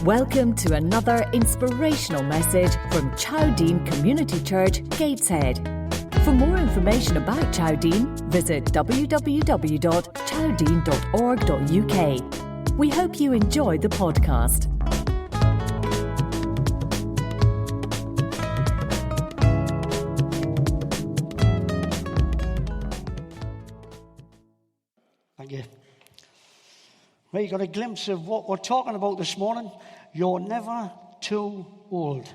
Welcome to another inspirational message from Chowdean Community Church, Gateshead. For more information about Chowdean, visit www.chowdean.org.uk. We hope you enjoy the podcast. Thank you. Well, you got a glimpse of what we're talking about this morning. You're never too old.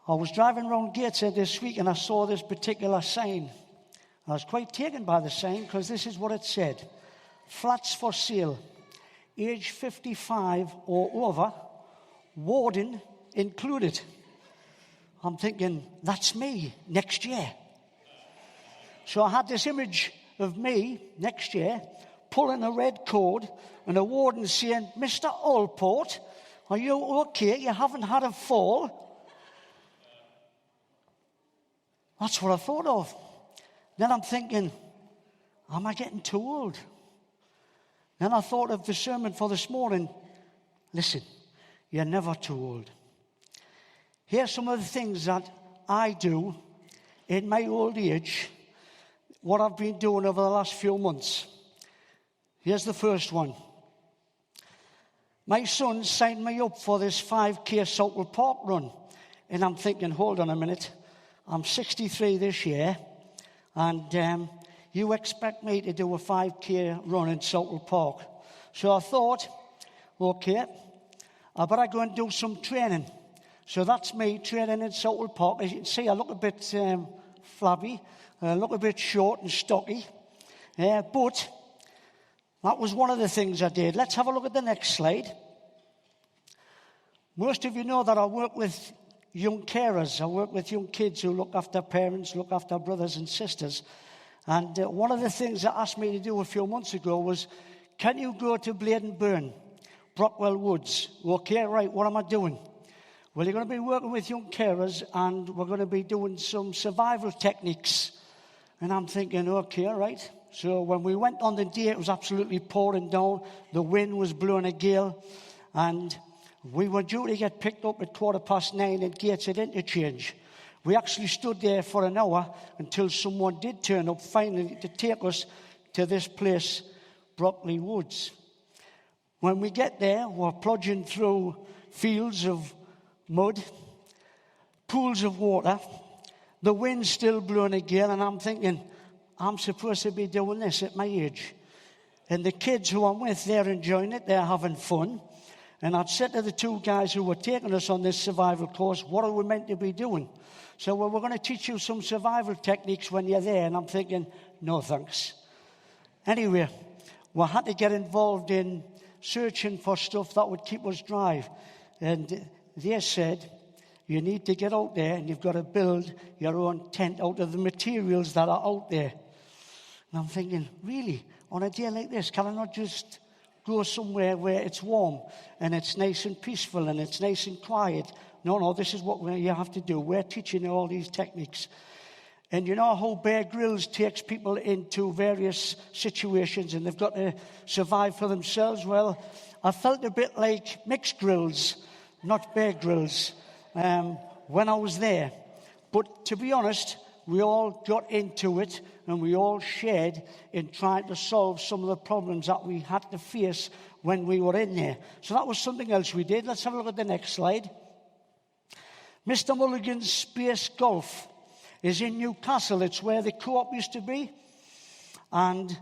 I was driving around Gateshead this week and I saw this particular sign. I was quite taken by the sign because this is what it said. Flats for sale, age 55 or over, warden included. I'm thinking, that's me next year. So I had this image of me next year pulling a red cord and a warden saying, Mr. Allport, are you okay? You haven't had a fall? That's what I thought of. Then I'm thinking, am I getting too old? Then I thought of the sermon for this morning. Listen, you're never too old. Here's some of the things that I do in my old age, what I've been doing over the last few months. Here's the first one. My son signed me up for this 5K Southwell Park run. And I'm thinking, hold on a minute. I'm 63 this year. And you expect me to do a 5K run in Southwell Park. So I thought, okay, I better go and do some training. So that's me training in Southwell Park. As you can see, I look a bit flabby. I look a bit short and stocky. But that was one of the things I did. Let's have a look at the next slide. Most of you know that I work with young carers. I work with young kids who look after parents, look after brothers and sisters. And one of the things they asked me to do a few months ago was, can you go to Bladenburn, Brockwell Woods? Okay, right, what am I doing? Well, you're going to be working with young carers and we're going to be doing some survival techniques. And I'm thinking, okay, right. So when we went on the day, it was absolutely pouring down. The wind was blowing a gale. And we were due to get picked up at 9:15 at Gateshead Interchange. We actually stood there for an hour until someone did turn up finally to take us to this place, Brockwell Woods. When we get there, we're plunging through fields of mud, pools of water. The wind's still blowing a gale, and I'm thinking, I'm supposed to be doing this at my age. And the kids who I'm with, they're enjoying it. They're having fun. And I'd said to the two guys who were taking us on this survival course, what are we meant to be doing? So, well, we're going to teach you some survival techniques when you're there. And I'm thinking, no thanks. Anyway, we had to get involved in searching for stuff that would keep us dry. And they said, you need to get out there and you've got to build your own tent out of the materials that are out there. And I'm thinking, really, on a day like this, can I not just go somewhere where it's warm and it's nice and peaceful and it's nice and quiet? No, this is what you have to do. We're teaching you all these techniques. And you know how Bear Grylls takes people into various situations and they've got to survive for themselves? Well, I felt a bit like Mixed Grills, not Bear Grylls, when I was there. But to be honest, we all got into it and we all shared in trying to solve some of the problems that we had to face when we were in there. So that was something else we did. Let's have a look at the next slide. Mr. Mulligan's Space Golf is in Newcastle. It's where the co-op used to be. And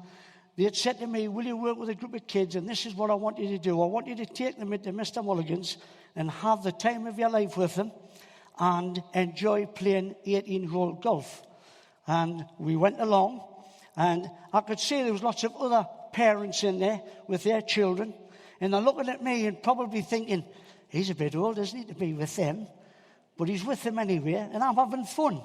they had said to me, will you work with a group of kids? And this is what I want you to do. I want you to take them into Mr. Mulligan's and have the time of your life with them and enjoy playing 18-hole golf. And we went along, and I could see there was lots of other parents in there with their children. And they're looking at me and probably thinking, he's a bit old, isn't he, to be with them? But he's with them anyway, and I'm having fun.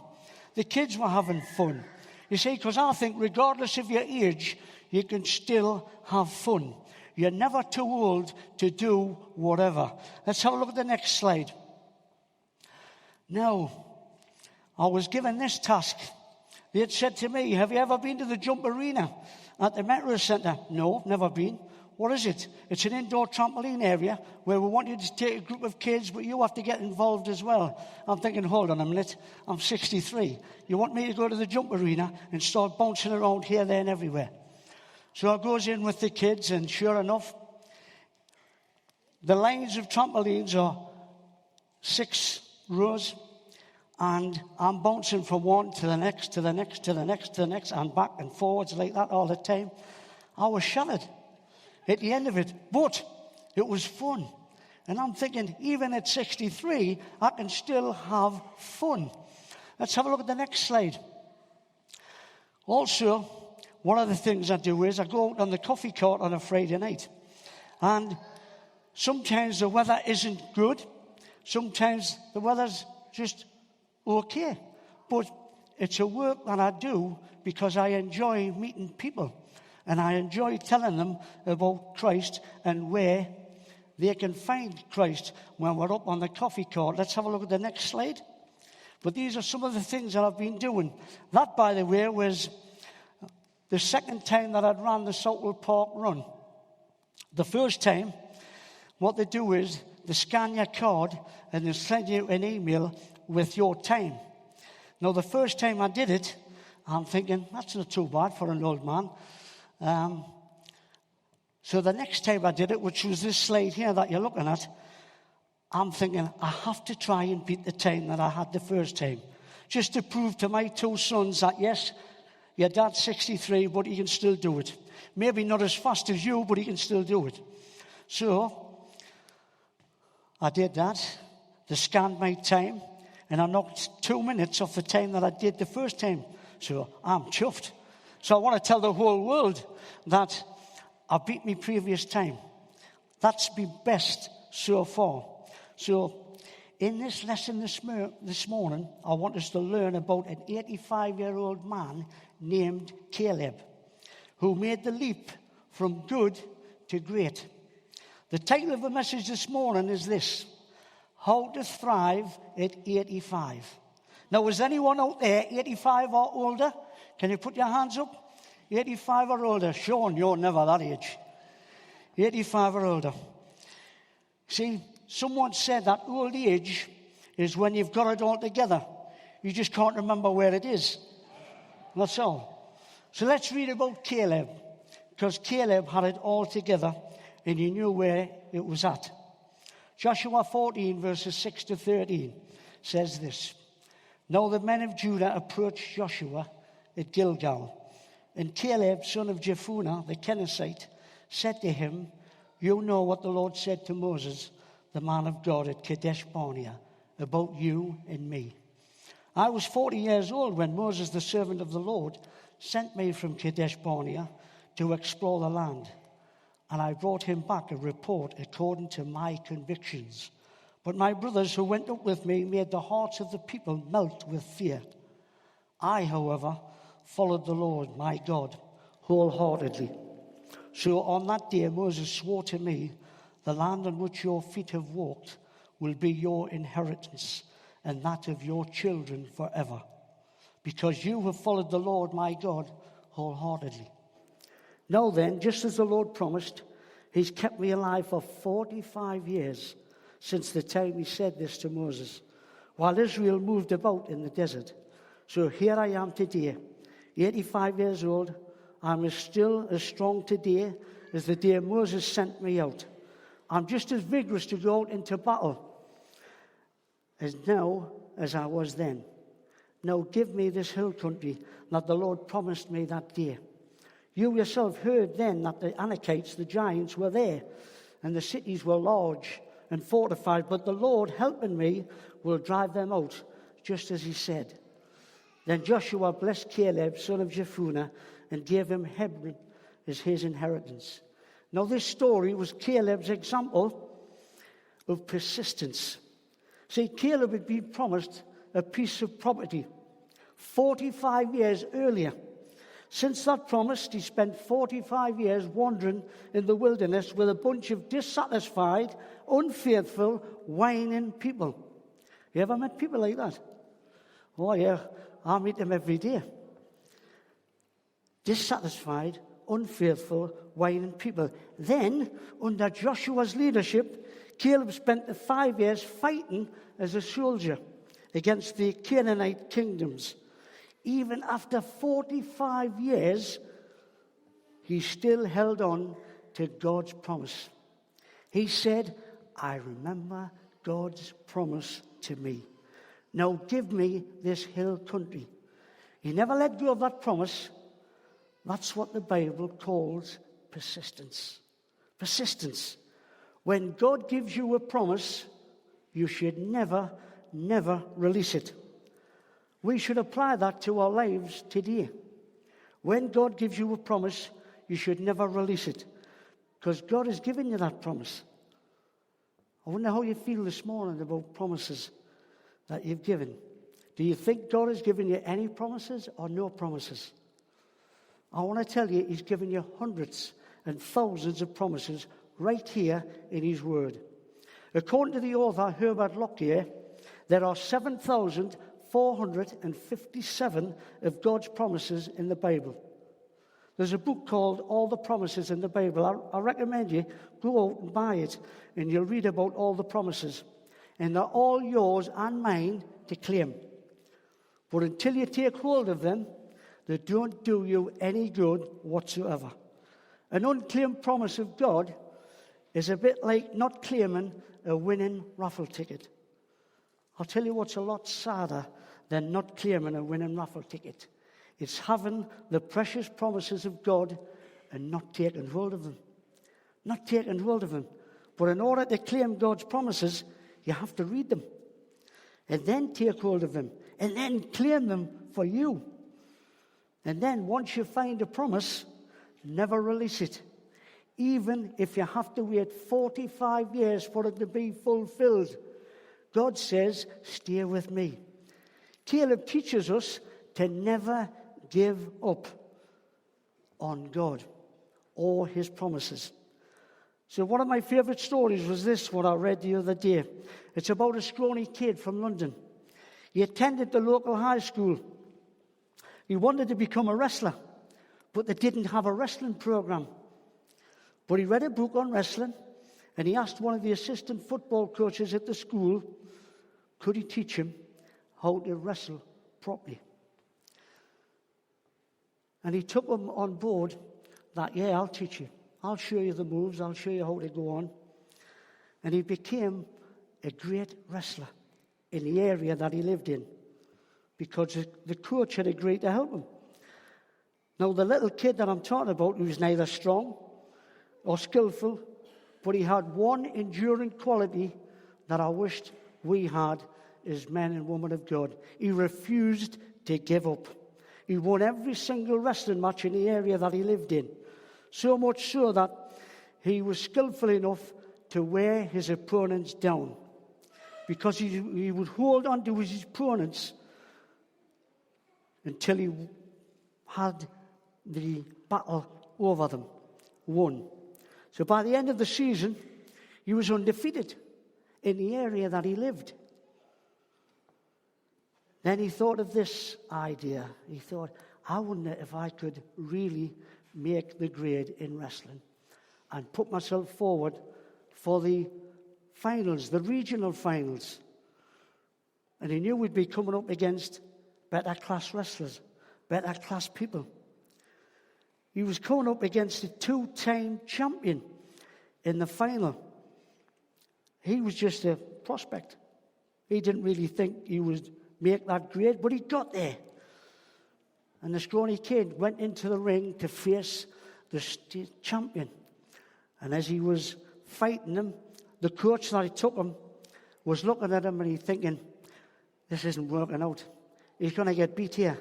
The kids were having fun. You see, because I think regardless of your age, you can still have fun. You're never too old to do whatever. Let's have a look at the next slide. Now, I was given this task. They had said to me, have you ever been to the Jump Arena at the Metro Centre? No, never been. what is it? It's an indoor trampoline area where we want you to take a group of kids, but you have to get involved as well. I'm thinking, hold on a minute, I'm 63. You want me to go to the jump arena and start bouncing around here, there, and everywhere? So I goes in with the kids, and sure enough, the lines of trampolines are 6 rows, and I'm bouncing from one to the next, to the next, to the next, to the next, and back and forwards like that all the time. I was shattered at the end of it, but it was fun. And I'm thinking, even at 63, I can still have fun. Let's have a look at the next slide. Also, one of the things I do is I go out on the coffee cart on a Friday night. And sometimes the weather isn't good. Sometimes the weather's just okay. But it's a work that I do because I enjoy meeting people. And I enjoy telling them about Christ and where they can find Christ when we're up on the coffee cart. Let's have a look at the next slide. But these are some of the things that I've been doing. That, by the way, was the second time that I'd run the Southwell Park Run. The first time, what they do is they scan your card and they send you an email with your time. Now, the first time I did it, I'm thinking, that's not too bad for an old man. So the next time I did it, which was this slide here that you're looking at, I'm thinking, I have to try and beat the time that I had the first time. Just to prove to my 2 sons that, yes, your dad's 63, but he can still do it. Maybe not as fast as you, but he can still do it. So I did that. They scanned my time, and I knocked 2 minutes off the time that I did the first time. So I'm chuffed. So I want to tell the whole world that I beat my previous time. That's my best so far. So in this lesson this morning, I want us to learn about an 85-year-old man named Caleb, who made the leap from good to great. The title of the message this morning is this: How to Thrive at 85. Now, is anyone out there 85 or older? Can you put your hands up? 85 or older. Sean, you're never that age. 85 or older. See, someone said that old age is when you've got it all together. You just can't remember where it is. That's all. So let's read about Caleb, because Caleb had it all together and he knew where it was at. Joshua 14, verses 6 to 13 says this: Now the men of Judah approached Joshua at Gilgal, and Caleb, son of Jephunneh, the Kenizzite, said to him, You know what the Lord said to Moses, the man of God, at Kadesh Barnea, about you and me. I was 40 years old when Moses, the servant of the Lord, sent me from Kadesh Barnea to explore the land. And I brought him back a report according to my convictions. But my brothers who went up with me made the hearts of the people melt with fear. I, however, followed the Lord, my God, wholeheartedly. So on that day Moses swore to me, The land on which your feet have walked will be your inheritance, and that of your children forever, because you have followed the Lord, my God, wholeheartedly. Now then, just as the Lord promised, he's kept me alive for 45 years since the time he said this to Moses, while Israel moved about in the desert. So here I am today, 85 years old. I'm still as strong today as the day Moses sent me out. I'm just as vigorous to go out into battle as now as I was then. Now give me this hill country that the Lord promised me that day. You yourself heard then that the Anakites, the giants, were there, and the cities were large and fortified, but the Lord, helping me, will drive them out, just as he said. Then Joshua blessed Caleb, son of Jephunneh, and gave him Hebron as his inheritance. Now this story was Caleb's example of persistence. See, Caleb had been promised a piece of property 45 years earlier. Since that promise, he spent 45 years wandering in the wilderness with a bunch of dissatisfied, unfaithful, whining people. You ever met people like that? Oh, yeah, I meet them every day. Dissatisfied, unfaithful, whining people. Then, under Joshua's leadership, Caleb spent the 5 years fighting as a soldier against the Canaanite kingdoms. Even after 45 years, he still held on to God's promise. He said, I remember God's promise to me. Now give me this hill country. He never let go of that promise. That's what the Bible calls persistence. Persistence. When God gives you a promise, you should never release it. We should apply that to our lives today. When God gives you a promise, you should never release it, because God has given you that promise. I wonder how you feel this morning about promises that you've given. Do you think God has given you any promises or no promises? I want to tell you, He's given you hundreds and thousands of promises right here in His Word. According to the author Herbert Lockyer, there are 7,457 of God's promises in the Bible. There's a book called All the Promises in the Bible. I recommend you go out and buy it, and you'll read about all the promises. And they're all yours and mine to claim. But until you take hold of them, they don't do you any good whatsoever. An unclaimed promise of God is a bit like not claiming a winning raffle ticket. I'll tell you what's a lot sadder than not claiming a winning raffle ticket. It's having the precious promises of God and not taking hold of them. Not taking hold of them. But in order to claim God's promises, you have to read them. And then take hold of them. And then claim them for you. And then once you find a promise, never release it. Even if you have to wait 45 years for it to be fulfilled. God says, stay with me. Caleb teaches us to never give up on God or His promises. So one of my favorite stories was this, what I read the other day. It's about a scrawny kid from London. He attended the local high school. He wanted to become a wrestler, but they didn't have a wrestling program. But he read a book on wrestling, and he asked one of the assistant football coaches at the school, could he teach him how to wrestle properly? And he took him on board that, yeah, I'll teach you. I'll show you the moves. I'll show you how to go on. And he became a great wrestler in the area that he lived in because the coach had agreed to help him. Now, the little kid that I'm talking about, who was neither strong or skillful, but he had one enduring quality that I wished we had as men and women of God. He refused to give up. He won every single wrestling match in the area that he lived in. So much so that he was skillful enough to wear his opponents down. Because he would hold on to his opponents until he had the battle over them won. So by the end of the season, he was undefeated in the area that he lived. Then he thought of this idea. He thought, I wonder if I could really make the grade in wrestling and put myself forward for the finals, the regional finals. And he knew we'd be coming up against better class wrestlers, better class people. He was coming up against a 2-time champion in the final. He was just a prospect. He didn't really think he would make that grade, but he got there. And the scrawny kid went into the ring to face the state champion. And as he was fighting him, the coach that he took him was looking at him and he's thinking, this isn't working out. He's going to get beat here.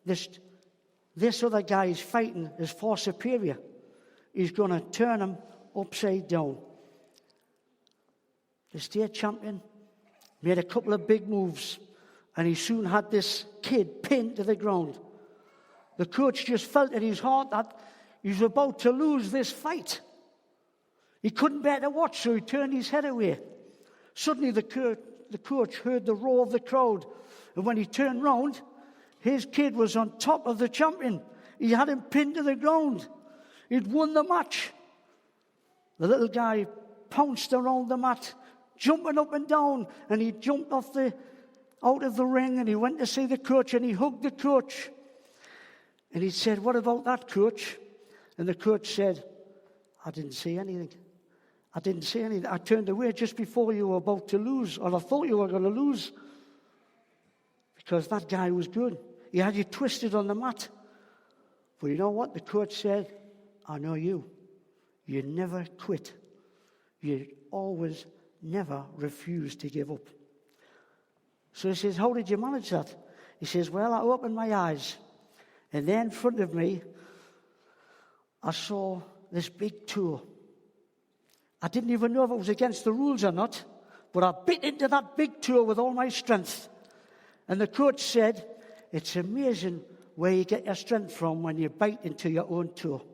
This other guy he's fighting is far superior. He's going to turn him upside down. The state champion made a couple of big moves, and he soon had this kid pinned to the ground. The coach just felt in his heart that he was about to lose this fight. He couldn't bear to watch, so he turned his head away. Suddenly the coach heard the roar of the crowd, and when he turned round, his kid was on top of the champion. He had him pinned to the ground. He'd won the match. The little guy pounced around the mat, jumping up and down, and he jumped out of the ring, and he went to see the coach, and he hugged the coach. And he said, "What about that, coach?" And the coach said, "I didn't see anything. I didn't see anything. I turned away just before you were about to lose, or I thought you were going to lose, because that guy was good. He had you twisted on the mat." But you know what? The coach said, "I know you. You never quit. You always never refuse to give up." So he says, "How did you manage that?" He says, "Well, I opened my eyes, and there in front of me, I saw this big toe. I didn't even know if it was against the rules or not, but I bit into that big toe with all my strength. And the coach said, 'It's amazing where you get your strength from when you bite into your own toe.'"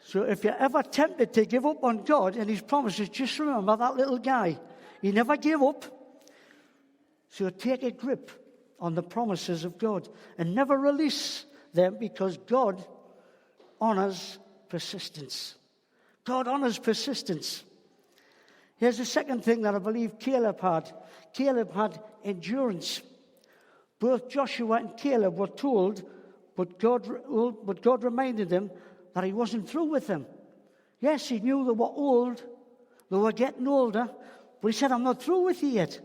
So if you're ever tempted to give up on God and his promises, just remember that little guy. He never gave up. So take a grip on the promises of God and never release them, because God honors persistence. God honors persistence. Here's the second thing that I believe Caleb had. Caleb had endurance. Both Joshua and Caleb were told, but God reminded them that he wasn't through with them. Yes, he knew they were old. They were getting older. But he said, "I'm not through with you yet."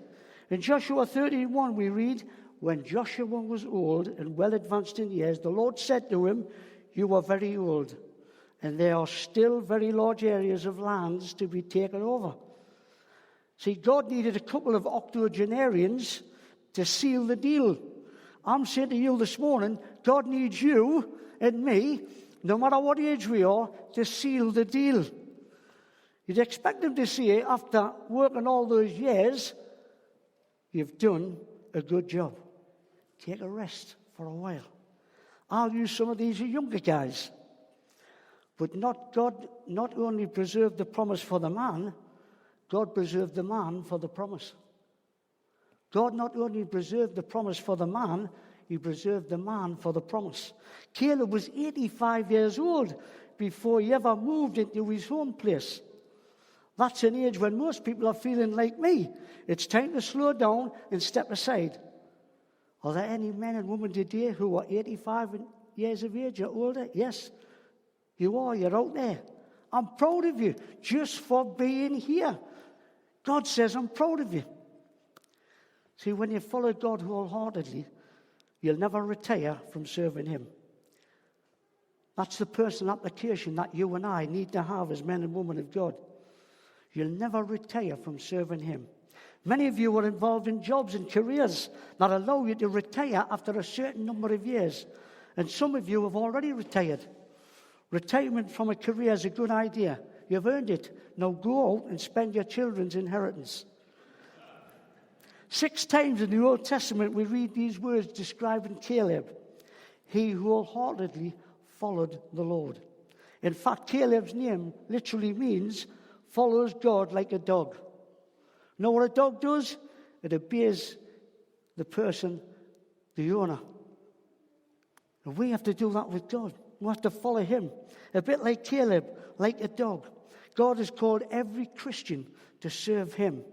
In Joshua 13:1 we read, "When Joshua was old and well advanced in years, the Lord said to him, 'You are very old, and there are still very large areas of lands to be taken over.'" See, God needed a couple of octogenarians to seal the deal. I'm saying to you this morning, God needs you and me, no matter what age we are, to seal the deal. You'd expect him to say, after working all those years, "You've done a good job. Take a rest for a while." I'll use some of these younger guys. But God not only preserved the promise for the man, God preserved the man for the promise. God not only preserved the promise for the man, he preserved the man for the promise. Caleb was 85 years old before he ever moved into his home place. That's an age when most people are feeling like me. It's time to slow down and step aside. Are there any men and women today who are 85 years of age or older? Yes, you are. You're out there. I'm proud of you just for being here. God says, "I'm proud of you." See, when you follow God wholeheartedly, you'll never retire from serving him. That's the personal application that you and I need to have as men and women of God. You'll never retire from serving him. Many of you are involved in jobs and careers that allow you to retire after a certain number of years. And some of you have already retired. Retirement from a career is a good idea. You've earned it. Now go out and spend your children's inheritance. 6 times in the Old Testament we read these words describing Caleb. He wholeheartedly followed the Lord. In fact, Caleb's name literally means follows God like a dog. You know what a dog does? It obeys the person, the owner. And we have to do that with God. We have to follow him. A bit like Caleb, like a dog. God has called every Christian to serve him.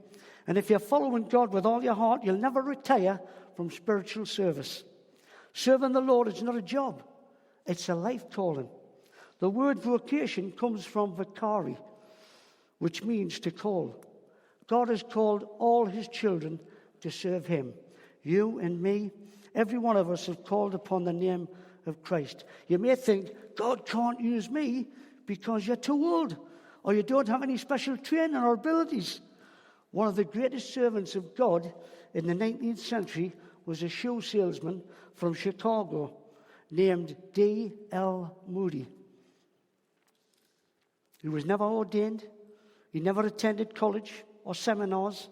And if you're following God with all your heart, you'll never retire from spiritual service. Serving the Lord is not a job. It's a life calling. The word vocation comes from vocari, which means to call. God has called all his children to serve him. You and me, every one of us have called upon the name of Christ. You may think, God can't use me because you're too old or you don't have any special training or abilities. One of the greatest servants of God in the 19th century was a shoe salesman from Chicago named D.L. Moody. He was never ordained. He never attended college or seminars.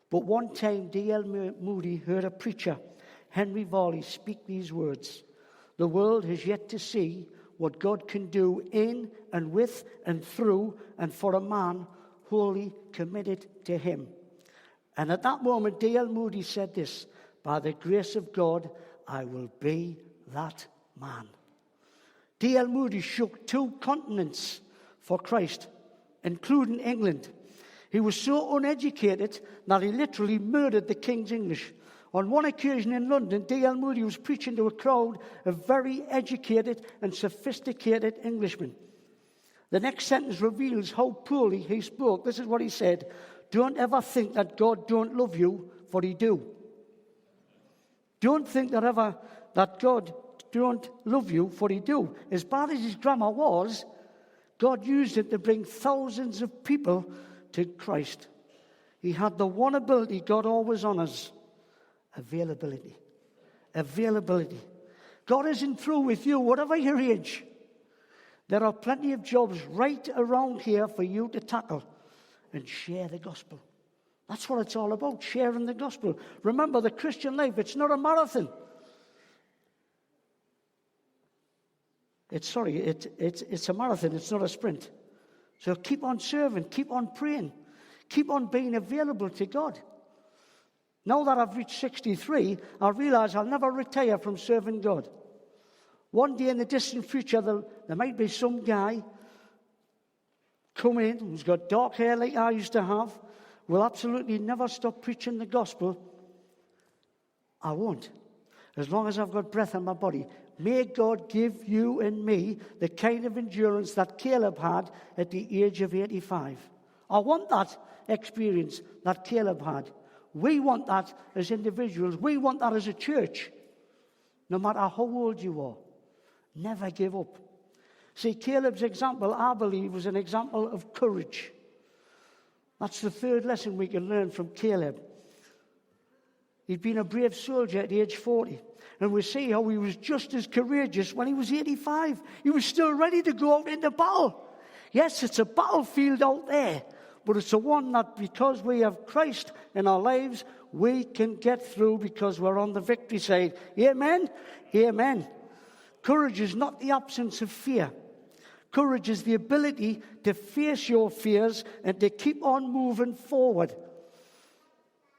But one time D.L. Moody heard a preacher, Henry Varley, speak these words. The world has yet to see what God can do in and with and through and for a man wholly committed to him. And at that moment, D.L. Moody said this, by the grace of God, I will be that man. D.L. Moody shook 2 continents for Christ, including England. He was so uneducated that he literally murdered the King's English. On one occasion in London, D.L. Moody was preaching to a crowd of very educated and sophisticated Englishmen. The next sentence reveals how poorly he spoke. This is what he said: "Don't ever think that God don't love you, for he do. Don't think that God don't love you, for he do." As bad as his grammar was, God used it to bring thousands of people to Christ. He had the one ability God always honors: availability. Availability. God isn't through with you, whatever your age. There are plenty of jobs right around here for you to tackle and share the gospel. That's what it's all about, sharing the gospel. Remember, the Christian life, it's not a marathon. It's a marathon, it's not a sprint. So keep on serving, keep on praying, keep on being available to God. Now that I've reached 63, I realize I'll never retire from serving God. One day in the distant future, there might be some guy come in who's got dark hair like I used to have, will absolutely never stop preaching the gospel. I won't, as long as I've got breath in my body. May God give you and me the kind of endurance that Caleb had at the age of 85. I want that experience that Caleb had. We want that as individuals. We want that as a church. No matter how old you are, never give up. See, Caleb's example, I believe, was an example of courage. That's the third lesson we can learn from Caleb. He'd been a brave soldier at age 40. And we see how he was just as courageous when he was 85. He was still ready to go out into battle. Yes, it's a battlefield out there, but it's a one that, because we have Christ in our lives, we can get through because we're on the victory side. Amen? Amen. Courage is not the absence of fear. Courage is the ability to face your fears and to keep on moving forward.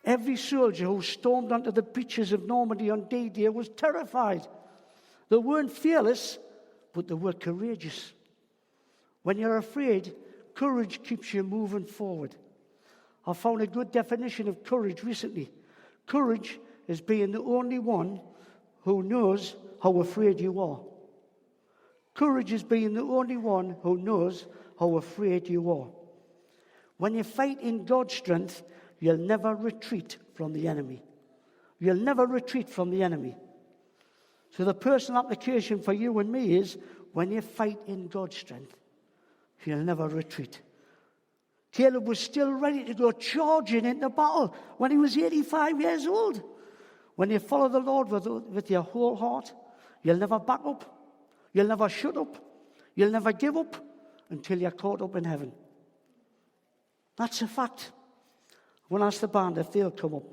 Every soldier who stormed onto the beaches of Normandy on D-Day was terrified. They weren't fearless, but they were courageous. When you're afraid, courage keeps you moving forward. I found a good definition of courage recently. Courage is being the only one who knows how afraid you are. Courage is being the only one who knows how afraid you are. When you fight in God's strength, you'll never retreat from the enemy. You'll never retreat from the enemy. So the personal application for you and me is, when you fight in God's strength, you'll never retreat. Caleb was still ready to go charging into battle when he was 85 years old. When you follow the Lord with your whole heart, you'll never back up. You'll never shut up. You'll never give up until you're caught up in heaven. That's a fact. I want to ask the band if they'll come up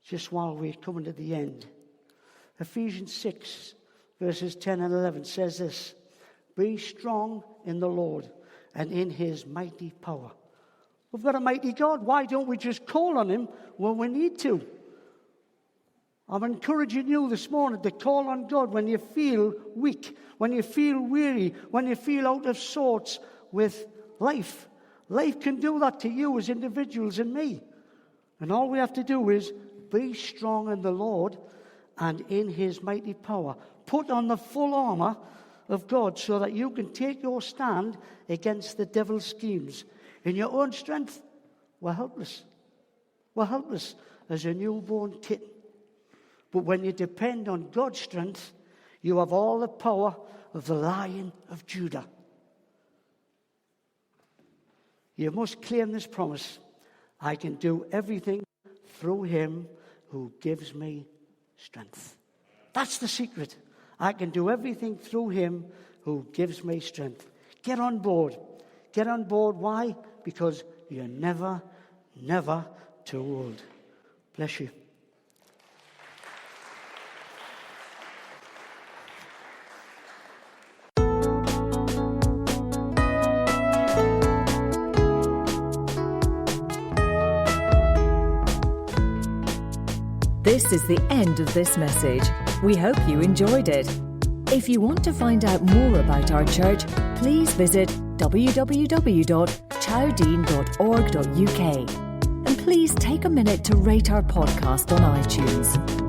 just while we're coming to the end. Ephesians 6, verses 10 and 11 says this: "Be strong in the Lord and in his mighty power." We've got a mighty God. Why don't we just call on him when we need to? I'm encouraging you this morning to call on God when you feel weak, when you feel weary, when you feel out of sorts with life. Life can do that to you as individuals and me. And all we have to do is be strong in the Lord and in his mighty power. Put on the full armor of God so that you can take your stand against the devil's schemes. In your own strength, we're helpless. We're helpless as a newborn kitten. But when you depend on God's strength, you have all the power of the Lion of Judah. You must claim this promise: I can do everything through him who gives me strength. That's the secret. I can do everything through him who gives me strength. Get on board. Get on board. Why? Because you're never, never too old. Bless you. This is the end of this message. We hope you enjoyed it. If you want to find out more about our church, please visit www.chowdean.org.uk. And please take a minute to rate our podcast on iTunes.